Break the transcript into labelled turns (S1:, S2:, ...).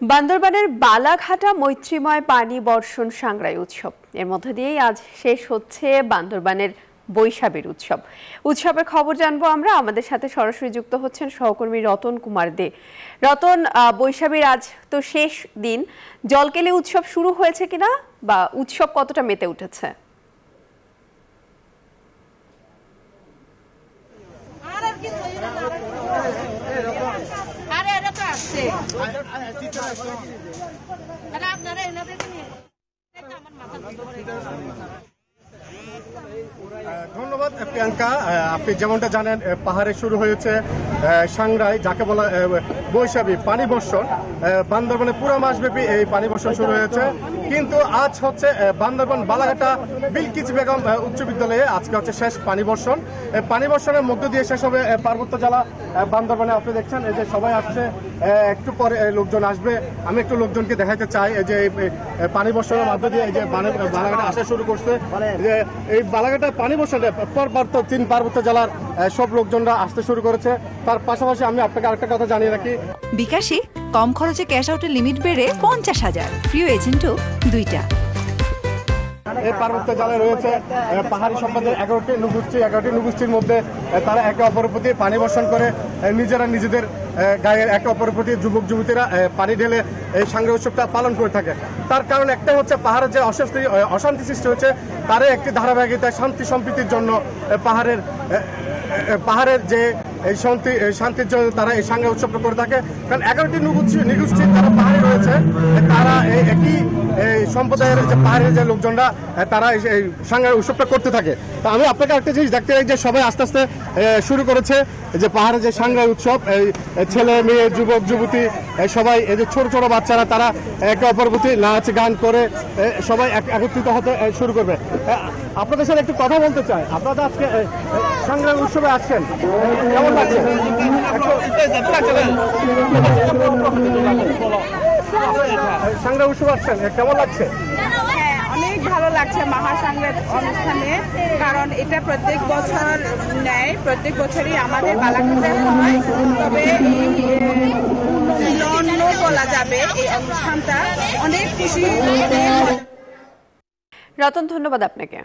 S1: বান্দরবানের বালাঘাটা মৈত্রীময় পানি বর্ষণ সাংগ্রাই উৎসব এর মধ্য দিয়েই আজ শেষ হচ্ছে বান্দরবানের বৈশাখীর উৎসব। উৎসবের খবর জানবো আমরা, আমাদের সাথে সরাসরি যুক্ত হচ্ছেন সহকর্মী রতন কুমার দে। রতন, বৈশাখীর আজ তো শেষ দিন, জলকেলি উৎসব শুরু হয়েছে কিনা বা উৎসব কতটা মেতে উঠেছে?
S2: ধন্যবাদ প্রিয়াঙ্কা। আপনি যেমনটা জানেন, পাহাড়ে শুরু হয়েছে সাংগ্রাই, যাকে বলা বৈশাখী পানি বর্ষণ। বান্দরবানে পুরো মাসব্যাপী এই পানি বর্ষণ শুরু হয়েছে, কিন্তু আজ হচ্ছে বান্দরবান বালাঘাটা বিলকিস বেগম উচ্চ বিদ্যালয়ে আজকে হচ্ছে শেষ পানি বর্ষণ। পানি বর্ষণের মধ্য দিয়ে শেষ হবে পার্বত্য জেলা বান্দরবানে। আপনি দেখছেন এই যে সবাই আসছে, একটু পরে লোকজন আসবে। আমি একটু লোকজনকে দেখাতে চাই যে পানি বর্ষণের মধ্য দিয়ে এই যে বালাঘাটা আসা শুরু করছে। যে এই বালাঘাটা পানি বর্ষণে পরপর তো 3 পার্বত্য জেলার সব লোকজনরা আসতে শুরু করেছে। তার পাশাপাশি আমি আপনাকে আরেকটা কথা জানিয়ে রাখি,
S3: বিকাশে কম খরচে ক্যাশ আউটের লিমিট বেড়ে 50,000, প্রিয় এজেন্টও 2টা।
S2: এই পার্বত্য জেলায় রয়েছে পাহাড়ি সম্প্রদায়ের 11টি নৃগোষ্ঠীর মধ্যে তারা একে অপরের প্রতি পানি বর্ষণ করে, নিজেরা নিজেদের গায়ের একে অপরের প্রতি যুবক যুবতীরা পানি ঢেলে এই সাংগ্রাই উৎসবটা পালন করে থাকে। তার কারণ একটাই হচ্ছে, পাহাড়ের যে অশান্তি সৃষ্টি হচ্ছে তারই একটি ধারাবাহিকতায় শান্তি সম্প্রীতির জন্য পাহাড়ের যে এই শান্তির জন্য তারা এই সাংগ্রাই উৎসবটা করে থাকে। কারণ 11টি নৃগোষ্ঠী তারা পাহাড়ে রয়েছে, তারা একই সম্প্রদায়ের যে পাহাড়ের যে লোকজনরা তারা এই সাংগ্রাই উৎসবটা করতে থাকে। তা আমি আপনাকে একটা জিনিস দেখতে চাই যে সবাই আস্তে আস্তে শুরু করেছে যে পাহাড়ে যে সাংগ্রাই উৎসব, এই ছেলে মেয়ে যুবক যুবতী সবাই, এই যে ছোট ছোট বাচ্চারা তারা একে অপরের প্রতি নাচ গান করে সবাই একত্রিত হতে শুরু করবে। আপনাদের সাথে একটু কথা বলতে চাই, আপনারা আজকে সাংগ্রাই উৎসবে আসছেন, কেমন লাগছে? সাংগ্রাই উৎসব আসছেন, কেমন লাগছে?
S4: অনেক ভালো লাগছে মহাসাংগ্রাই অনুষ্ঠানে, কারণ এটা প্রত্যেক বছর নেয়, প্রত্যেক বছরই আমাদের বালাঘাটে হয়। তবে অন্য বলা যাবে এই অনুষ্ঠানটা অনেক খুশি।
S1: রতন, ধন্যবাদ আপনাকে।